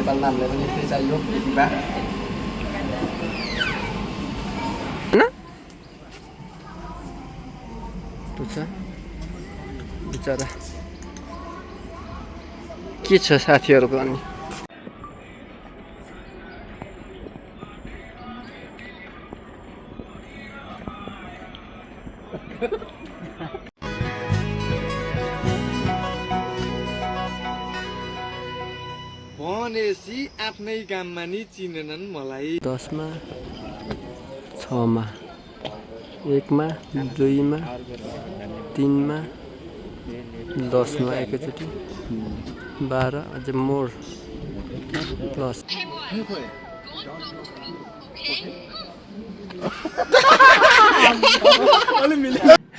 नेपालमा हामीलाई पनि यस्तै चाहियो प्रतिभा हैन पुछ बिचरा के छ साथीहरुको अनि भनेसी आफ्नै गाममा नि चिनेनन् मलाई 10 मा 6 मा 1 मा 2 मा 3 मा 10 मा एकैचोटी 12 अझै more plus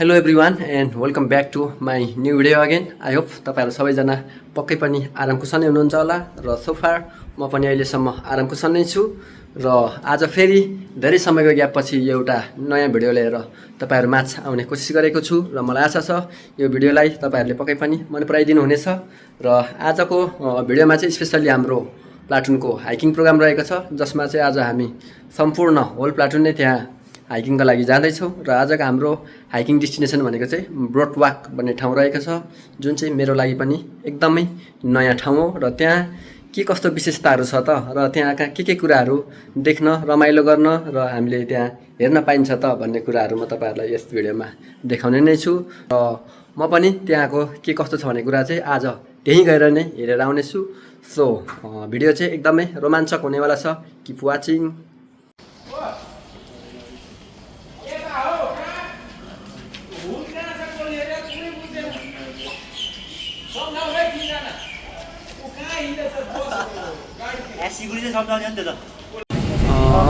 hello everyone and welcome back to my new video again I hope तपाईहरु सबैजना पक्कै पनि आराम कुशल नै हुनुहुन्छ होला र सो फार म पनि अहिलेसम्म आराम कुशल नै छु र आज फेरि धेरै समयको ग्याप पछि एउटा नयाँ भिडियो लिएर तपाईहरु माझ आउने कोसिस गरेको छु र मलाई आशा छ यो भिडियोलाई तपाईहरुले पक्कै पनि मन पराइदिनु हुनेछ र आजको भिडियोमा चाहिँ स्पेशली हाम्रो प्लाटुनको हाइकिङ प्रोग्राम रहेको छ जसमा चाहिँ आज हामी सम्पूर्ण होल प्लाटुन नै त्यहाँ हाइकिङको लागि जाँदैछौँ र आजको हाम्रो हाइकिङ डेस्टिनेसन भनेको चाहिँ ब्रोडवाक भन्ने ठाउँ रहेको छ जुन चाहिँ मेरो लागि पनि एकदमै नयाँ ठाउँ हो र त्यहाँ के कस्तो विशेषताहरू छ त र त्यहाँका के कुराहरू देख्न रमाइलो गर्न र हामीले त्यहाँ हेर्न पाइन्छ त भन्ने कुराहरू म तपाईहरुलाई यस भिडियोमा देखाउने नै छु र म पनि त्यहाँको के कस्तो छ भन्ने कुरा चाहिँ आज त्यहीँ गएर नै हेरेर आउने छु सो भिडियो चाहिँ एकदमै रोमाञ्चक हुनेवाला छ किप वाचिङ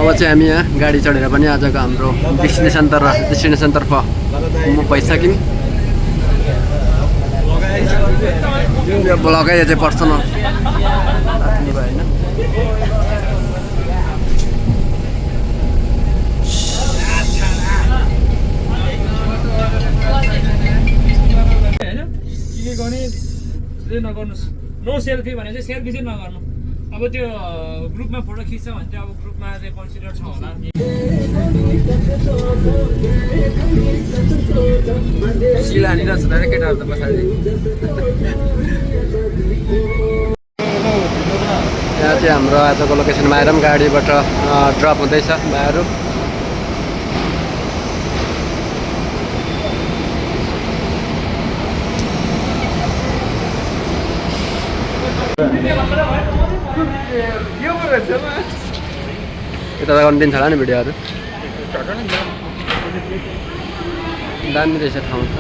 अब चाहिँ हामी यहाँ गाडी चढेर पनि आजको हाम्रो डेस्टिनेसनतर्फ म भइसक्यौँ यो ब्लगै यो चाहिँ पर्सनल राख्ने भयो होइन नगर्नुहोस् नो सेल्फी भने चाहिँ सेल्फी चाहिँ नगर्नु अब त्यो ग्रुपमा फोटो खिच्छ भने चाहिँ अब ग्रुपमा चाहिँ कन्सिडर छ होला सिला हानिरहेको छ केटाहरू त पछाडि यहाँ चाहिँ हाम्रो आजको लोकेसनमा आएर पनि गाडीबाट ड्रप हुँदैछ भाइहरू यता गर्नु दिन्छ होला नि भिडियोहरू दामी रहेछ ठाउँ त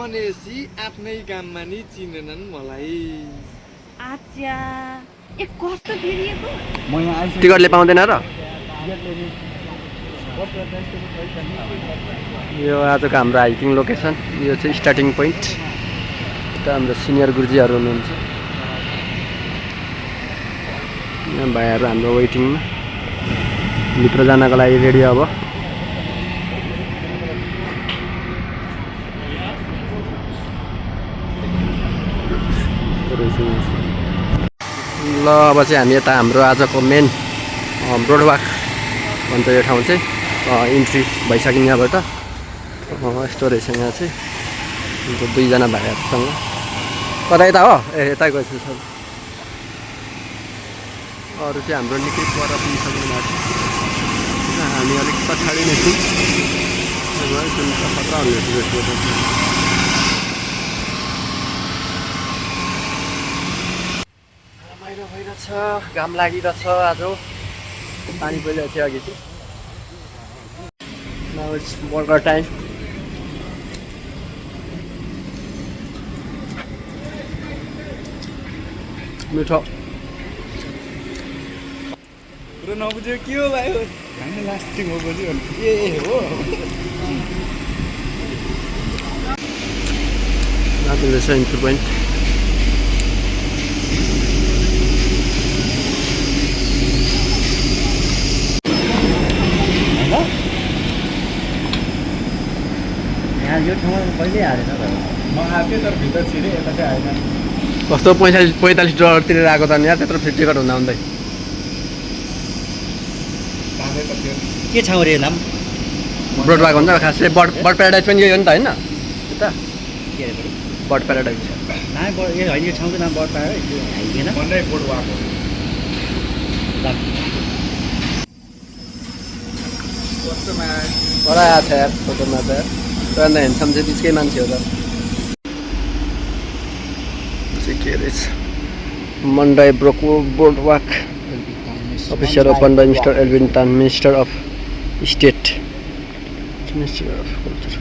भनेसी आफ्नै गाममा नि चिनेनन् मलाई आच्या एक कस्तो फेरिएको टिकटले पाउँदैन र यो आजको हाम्रो हाइकिङ लोकेसन यो चाहिँ स्टार्टिङ पोइन्ट यता हाम्रो सिनियर गुरुजीहरू हुनुहुन्छ यहाँ भाइहरू हाम्रो वेटिङमा भित्र जानको लागि रेडी अब ल अब चाहिँ हामी यता हाम्रो आजको मेन ब्रोडवाक भन्छ यो ठाउँ चाहिँ इन्ट्री भइसक्यो यहाँबाट यस्तो रहेछ यहाँ चाहिँ दुईजना भाइहरूसँग कता यता हो ए यता गएछु सर अरू चाहिँ हाम्रो निकै पर पुगिसक्नु भएको छ हामी अलिक पछाडि नै छौँ भइरहेछ घाम लागिरहेछ आज पानी परिरहेको थियो अघि चाहिँ नाउ इट्स बर्गर टाइम मिठो पुरो नबुझ्यो के हो भाइ हामी लास्टिङ हो बुझ्यो ए हो Nothing the same to point. यो ठाउँमा कहिल्यै हालेन त म आएको तर भित्र छिरेँ यता चाहिँ आएन कस्तो $45 तिरेर आएको त नि यार त्यत्रो फ्री टिकट हुँदा हुँदै जाँदै त थियो के ठाउँ रे नाम ब्रोड भएको हुन्छ खासै बर्ड प्याराडाइज पनि यही हो नि त होइन यता के अरे बडी बर्ड प्याराडाइज नाम ए होइन यो ठाउँको नाम बढ पायो है त्यो हाइदिएन मन्डै बोर्ड भएको कस्तोमा पर आएको छ यार फोटोमा त सबैभन्दा हेन्डसम चाहिँ बिचकै मान्छे हो त चाहिँ के रहेछ Mandai board walk official open by mister Alvin Tan minister of state minister of culture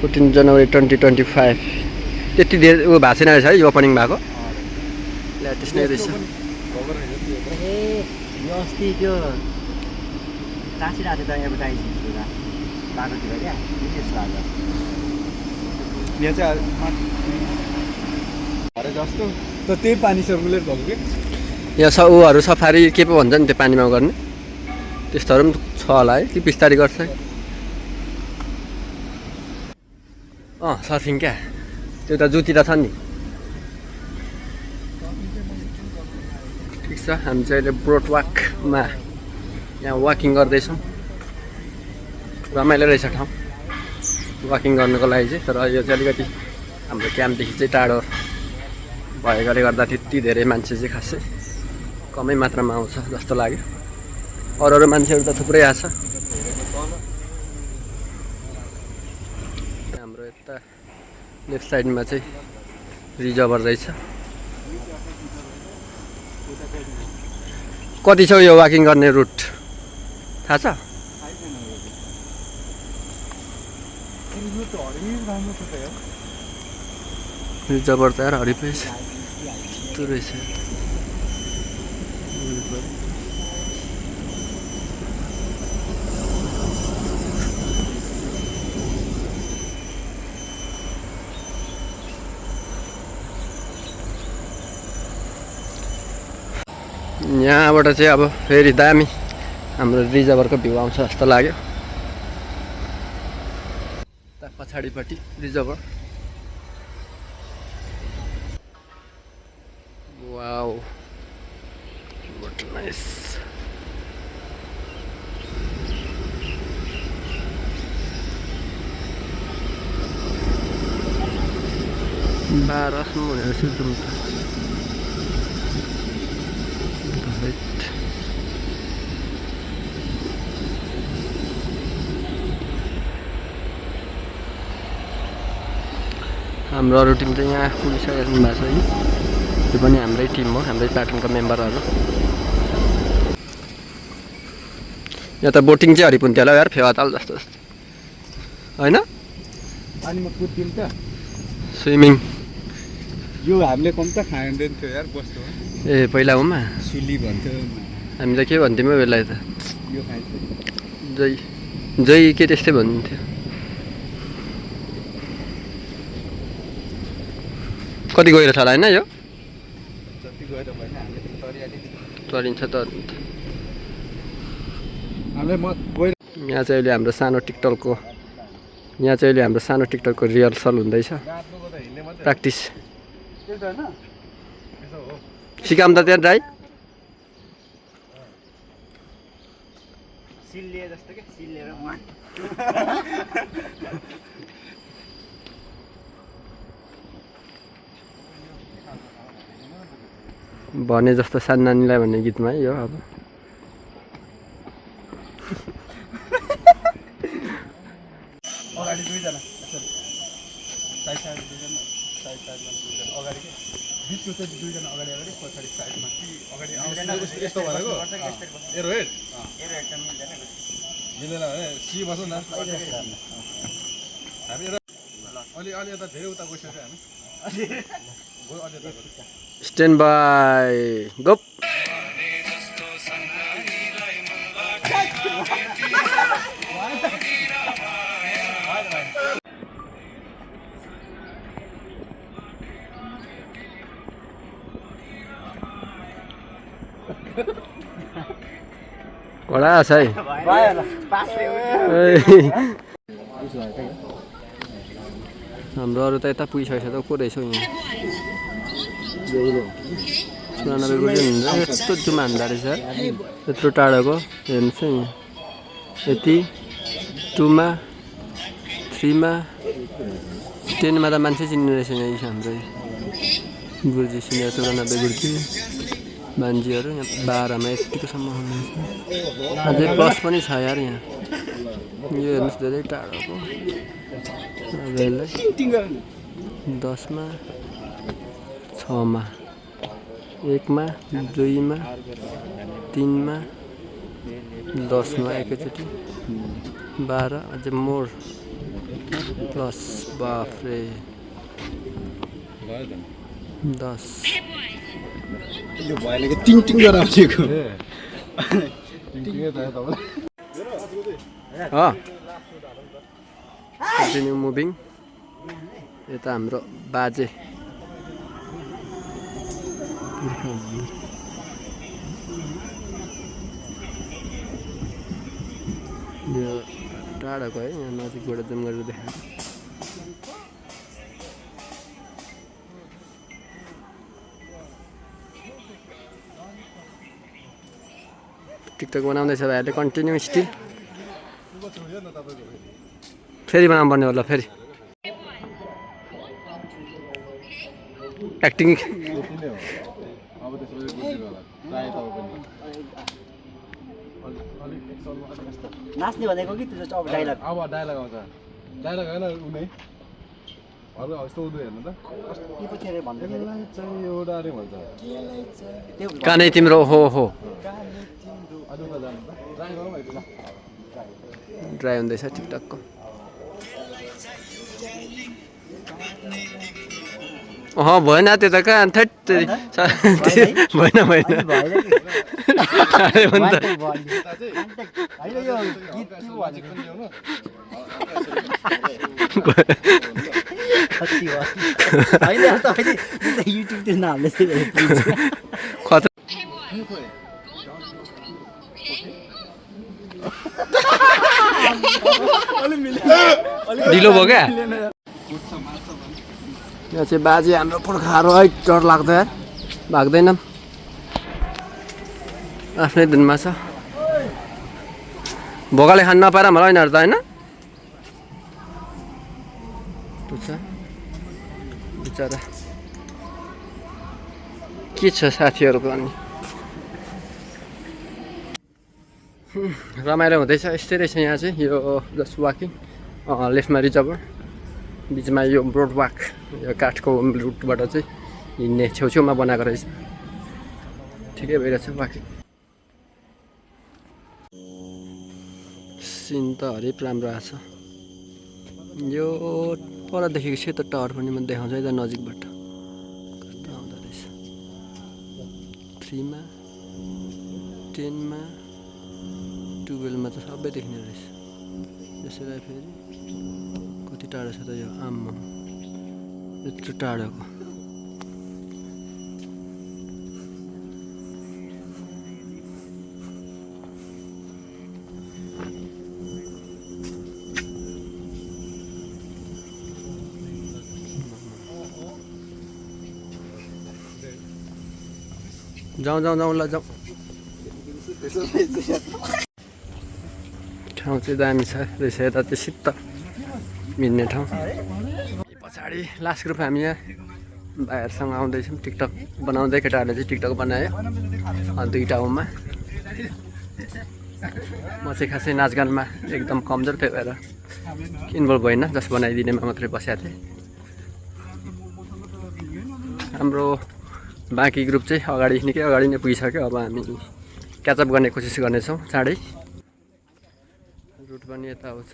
14 January 2025 त्यति धेरै उयो भएको छैन रहेछ है यो ओपनिङ भएको ल्याटेस्ट नै रहेछ ए यो अस्ति त्यो टाँसिरहेको थियो त एडभर्टाइजमेन्ट बाटोतिर क्या त्यस्तो लाग्यो यहाँ चाहिँ अरे जस्तो त त्यही पानी सर्कुलेट भएको कि यहाँ ऊहरू सफारी के पो भन्छ नि त्यो पानीमा गर्ने त्यस्तोहरू पनि छ होला है कि बिस्तारै गर्छ सर्फिङ क्या त्यो त जुती त छ नि ठिक छ हामी चाहिँ अहिले ब्रोड वाकमा यहाँ वाकिङ गर्दैछौँ रमाइलो रहेछ ठाउँ वाकिङ गर्नुको लागि चाहिँ तर यो चाहिँ अलिकति हाम्रो क्याम्पदेखि चाहिँ टाढो भएकोले गर्दा त्यति धेरै मान्छे चाहिँ खासै कमै मात्रामा आउँछ जस्तो लाग्यो अरू मान्छेहरू त थुप्रै आछ हाम्रो यता लेफ्ट साइडमा चाहिँ रिजर्भर रहेछ कति छ यो वाकिङ गर्ने रुट थाहा छ रिजर्भर त यार हरिपै छ त्यो रहेछ यहाँबाट चाहिँ अब फेरि दामी हाम्रो रिजर्भरको भ्यू आउँछ जस्तो लाग्यो पछाडिपट्टि रिजर्भर वाउ what nice बाह्रसम्म भनेर चाहिँ जाउँ त हाम्रो अरू टिम चाहिँ यहाँ पुगिसकेको भएको छ है त्यो पनि हाम्रै टिम हो हाम्रै प्याटर्नको मेम्बरहरू यहाँ त बोटिङ चाहिँ हरिपुन्थ्यो होला यार फेवाताल जस्तो जस्तो होइन पानीमा कुद्दिउँ त स्विमिङ यो हामीले कम त खाँदैन थियो यार कस्तो ए पहिला होमा सुली भन्थ्यो हामी त के भन्थ्यौँ बेला त यो खान्छ जय जय के त्यस्तै भन्नुहुन्थ्यो कति गएर छ होला होइन यो जति गएर भएन हामीले तरिन्छ त हामीले म गएर यहाँ चाहिँ अहिले हाम्रो सानो टिकटकको रिहर्सल हुँदैछ प्र्याक्टिस सिकाउँ त त्यहाँ ड्राइ सिल्लिए जस्तो के सिल्लिएर भने जस्तो सानो नानीलाई भन्ने गीतमा है यो अब अगाडि दुईजना साइड साइडमा दुईजना अगाडि के बिचको चाहिँ दुईजना अगाडि पछाडि साइडमा अगाडि यस्तो भनेको एरो हेड मिलेन भने सी बसौँ न हामी अलि यता धेरै उता गइसक्यो हामी स्ट्यान्ड बाई गो कडा छ है हाम्रो अरू त यता पुगिसकेको छ त को रहेछ हौ यहाँ 94 गुर्जर हुन्छ यस्तो जुमा हान्दा रहेछ यत्रो टाढाको हेर्नुहोस् है यहाँ यति 2 मा 3 मा 10 मा त मान्छे चिन्ने रहेछ यहाँ हाम्रो गुरुजी सिनियर 94 गुरुजी मान्छेहरू यहाँ 12 मा यतिकोसम्म हुनुहुन्छ अझै प्लस पनि छ यार यहाँ यो हेर्नुहोस् धेरै टाढोको 10 मा 6 मा 1 मा 2 मा 3 मा 10 मा एकैचोटि 12 अझै मोर प्लस बाफ्रे 10 यो भएन कि टिङ टिङ गरेर आउँथेको कन्टिन्यू मुभिङ यता हाम्रो बाजे यो टाढाको है यहाँ नजिकबाट जुम गरेर देखाएको टिकटक बनाउँदैछ भाइहरूले कन्टिन्यू स्टिल फेरि बनाउनु पर्ने होला फेरि एक्टिङ नाच्ने भनेको कि त्यो अब डाइलग अब डाइलग आउँछ डाइलग हैन उनी अरु यस्तो उदो हेर्नु त के पो थियो भन्दाखेरि चाहिँ एउटा रे भन्छ त्यो कानै तिम्रो हो अझ त जानु त ट्राई गरौँ है त ड्राई हुँदैछ टिकटकको भएन त्यो त कहाँ थैट भएन युट्युबतिर नहाल्ने ढिलो भयो क्या यहाँ चाहिँ बाजे हाम्रो पुर्खाहरू है डर लाग्छ यार भाग्दैन आफ्नै धुनमा छ भोगाले खान नपाएर मलाई यिनीहरू त होइन पुग्छ बिचरा के छ साथीहरूको अनि रमाइलो हुँदैछ यस्तै रहेछ यहाँ चाहिँ यो जस्ट वाकिङ लेफ्टमा रिजर्भर बिचमा यो ब्रोड वाक यो काठको रुटबाट चाहिँ हिँड्ने छेउछेउमा बनाएको रहेछ ठिकै भइरहेछ वाकिङ सिन त हरेक राम्रो आएको छ यो परदेखिको सेतो टावर पनि म देखाउँछु है त नजिकबाट कस्तो आउँदो रहेछ 3 मा 10 मा 12 मा त सबै देखिने रहेछ यसैलाई फेरि कति टाढो छ त यो आम्मा यत्रो टाढोको जाउँ ल जाउँ ठाउँ चाहिँ दामी छ रहेछ यता चाहिँ शीत मिल्ने ठाउँ पछाडि लास्ट ग्रुप हामी यहाँ भाइहरूसँग आउँदैछौँ टिकटक बनाउँदै केटाहरूले चाहिँ टिकटक बनायो 2 ठाउँमा म चाहिँ खासै नाचगानमा एकदम कमजोर त्यही भएर इन्भल्भ भएन जस्ट बनाइदिनेमा मात्रै बसेको थिएँ हाम्रो बाँकी ग्रुप चाहिँ अगाडि निकै अगाडि नै पुगिसक्यो अब हामी क्याचअप गर्ने कोसिस गर्नेछौँ चाँडै रुट पनि यता आउँछ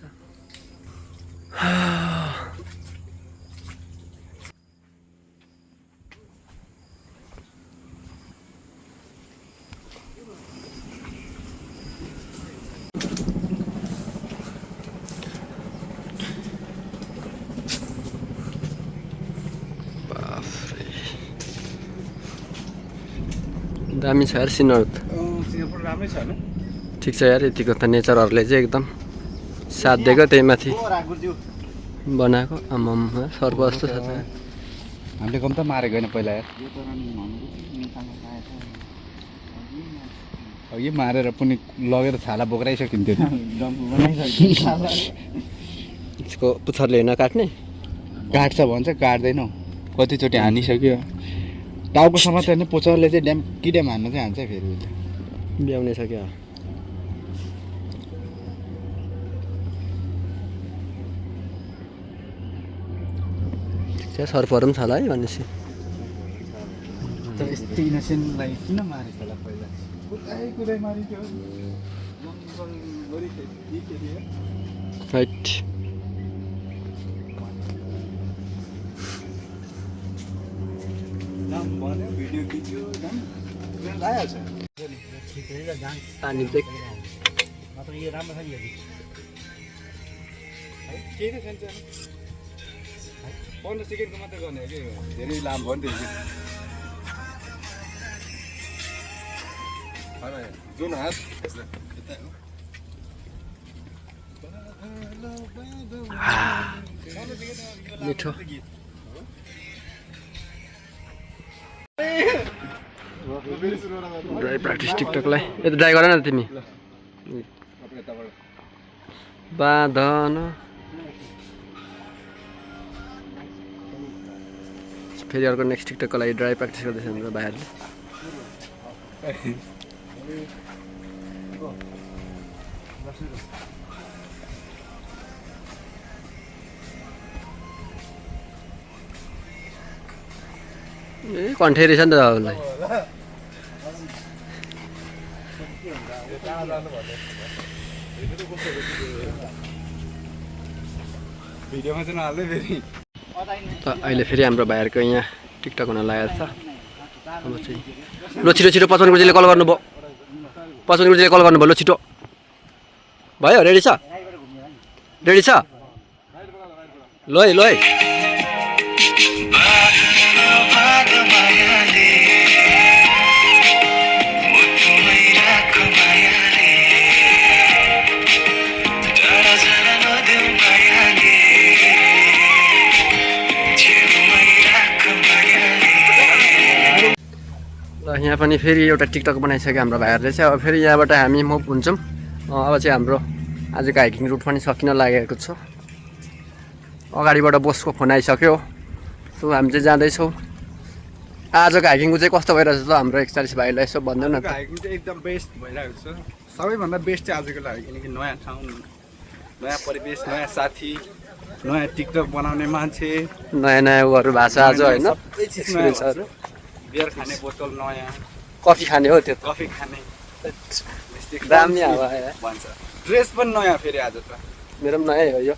दामी छ यार सिनहरू त सिङ्गापुर राम्रै छ हैन ठिक छ यार यतिको त नेचरहरूले चाहिँ एकदम साथ दिएको त्यही माथि बनाएको आमाम सर्प जस्तो छ त। हामीले कम त मारेको होइन पहिला यार। अघि मारेर पनि लगेर छाला बोक्राइसकिन्थ्यो यसको पुच्छरले होइन काट्ने। काट्छ भन्छ काट्दैन कतिचोटि हानिसक्यो टाउको समातेर नै पुच्छरले चाहिँ ड्याम किड्याम हान्नु चाहिँ हान्छ फेरि उसले। ब्याउने छ क्या सर्पहरू पनि छ होला है भनेपछि। तर यस्तो इनोसेन्टलाई किन मारेछ होला पहिला कुदाइ मारिथ्यो राइट भिडियो खिच्यो आइहाल्छ पानी ब्रेक केही त छैन 15 सेकेन्डको मात्रै गर्ने हो कि धेरै लामो भयो नि त्यो जुन हात मिठो ड्राई प्र्याक्टिस टिकटकलाई यता ड्राई गर न तिमी बाँधन फेरि अर्को नेक्स्ट टिकटकको लागि ड्राई प्र्याक्टिस गर्दैछ हाम्रो भाइहरूले। ए कन्ठे रहेछ नि त उसलाई। भिडियोमा चाहिँ नहाल्दै फेरि त अहिले फेरि हाम्रो भाइहरूको यहाँ टिकटक हुन लागेको छ। अब चाहिँ ल छिटो छिटो 55 गुरुजीले कल गर्नुभयो 55 गुरुजीले कल गर्नुभयो। ल छिटो भयो रेडी छ रेडी छ ल है ल है। यहाँ पनि फेरि एउटा टिकटक बनाइसक्यो हाम्रो भाइहरूले चाहिँ। अब फेरि यहाँबाट हामी मुभ हुन्छौँ। अब चाहिँ हाम्रो आजको हाइकिङ रुट पनि सकिन लागेको छ। अगाडिबाट बोसको फोन आइसक्यो सो हामी चाहिँ जाँदैछौँ। आजको हाइकिङको चाहिँ कस्तो भइरहेछ त हाम्रो 41 भाइलाई यसो भन्दैन न। हाइकिङ चाहिँ एकदम बेस्ट भइरहेको छ। सबैभन्दा बेस्ट चाहिँ आजको लागि किनकि नयाँ ठाउँ नयाँ परिवेश नयाँ साथी नयाँ टिकटक बनाउने मान्छे नयाँ नयाँ उहरू भएको छ आज होइन। सबै चिज नयाँ बियर खाने बोतल नयाँ कफी खाने हो त्यो त कफी खाने दामी हावा भन्छ। ड्रेस पनि नयाँ फेरि आज त मेरो पनि नयाँ हो यो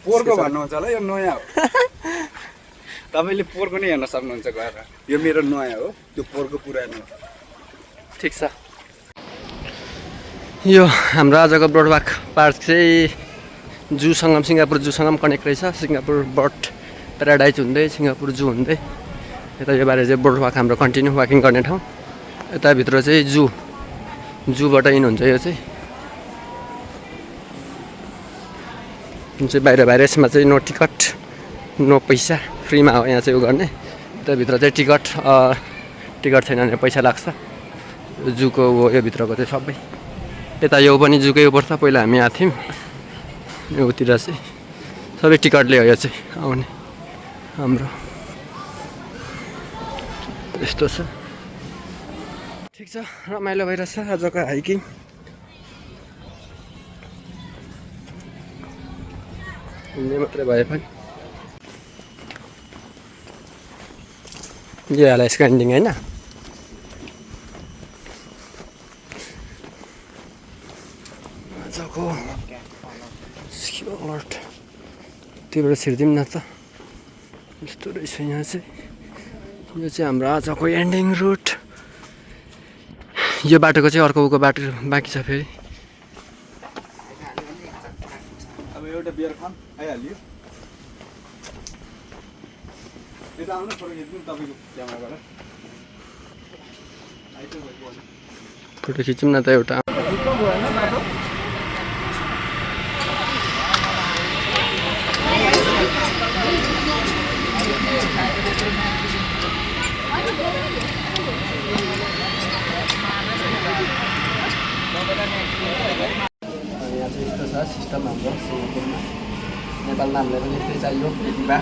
पोरको भन्नुहुन्छ होला यो नयाँ हो। तपाईँले पोरको नै हेर्न सक्नुहुन्छ गएर यो मेरो नयाँ हो त्यो पोरको पुरानो हो। ठिक छ। यो हाम्रो आजको ब्रोडवाक पार्क चाहिँ जूसँग सिङ्गापुर जूसँग कनेक्ट रहेछ। सिङ्गापुर बर्ड प्याराडाइज हुँदै सिङ्गापुर जू हुँदै यता यो बारे चाहिँ ब्रोडवाक हाम्रो कन्टिन्यू वाकिङ गर्ने ठाउँ। यताभित्र चाहिँ जूबाट इन हुन्छ यो चाहिँ। जुन चाहिँ बाहिर यसमा चाहिँ नो टिकट नो पैसा फ्रीमा हो यहाँ चाहिँ उ गर्ने। त्यहाँभित्र चाहिँ टिकट छैन भने पैसा लाग्छ। जूको हो यो भित्रको चाहिँ सबै। यता यो पनि जूकै पर्छ। पहिला हामी आएको थियौँ योतिर चाहिँ सबै टिकटले हो यो चाहिँ आउने हाम्रो यस्तो छ। ठिक छ रमाइलो भइरहेछ आजको हाइकिङ। हिँड्ने मात्रै भए पनि यो होला स्क्यान्डिङ होइन। आजको अलर्ट त्योबाट छिर्दिउँ न त यस्तो रहेछ यहाँ चाहिँ। यो चाहिँ हाम्रो आजको एन्डिङ रुट। यो बाटोको चाहिँ अर्को बाटो बाँकी छ फेरि। अब एउटा बियर खाम आइहाल्यो यता आउनु फोटो खिच्नु तपाईँको क्यामेराबाट फोटो खिचौँ न त एउटा। सिस्टम हाम्रो सिङ्गापुरमा। नेपालमा हामीलाई पनि यस्तै चाहियो यति बा।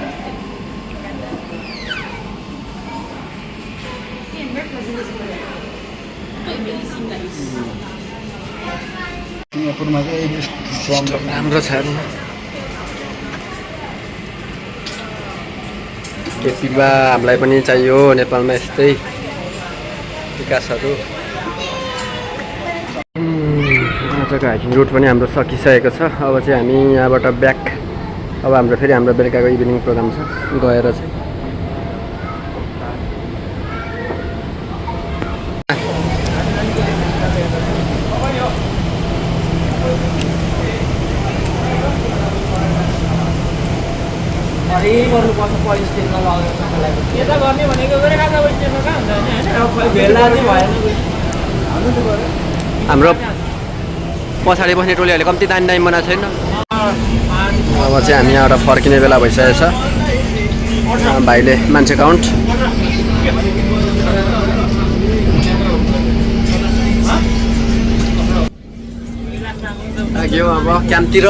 सिङ्गापुरमा चाहिँ सिस्टम राम्रो छ नि। यति बा हामीलाई पनि चाहियो नेपालमा यस्तै विकासहरू। आजको हाइकिङ रुट पनि हाम्रो सकिसकेको छ। अब चाहिँ हामी यहाँबाट ब्याक। अब हाम्रो फेरि हाम्रो बेलुकाको इभिनिङ प्रोग्राम छ गएर चाहिँ। यता गर्ने भनेको गोरेखाटा स्टेसनमा कहाँ हुन्छ होइन भेला चाहिँ भएन। हाम्रो पछाडि बस्ने टोलीहरूले कम्ती दामी दामी बनाएको छैन। अब चाहिँ हामी यहाँबाट फर्किने बेला भइसकेको छ। भाइले मान्छे काउन्ट लाग्यो अब क्याम्पतिर।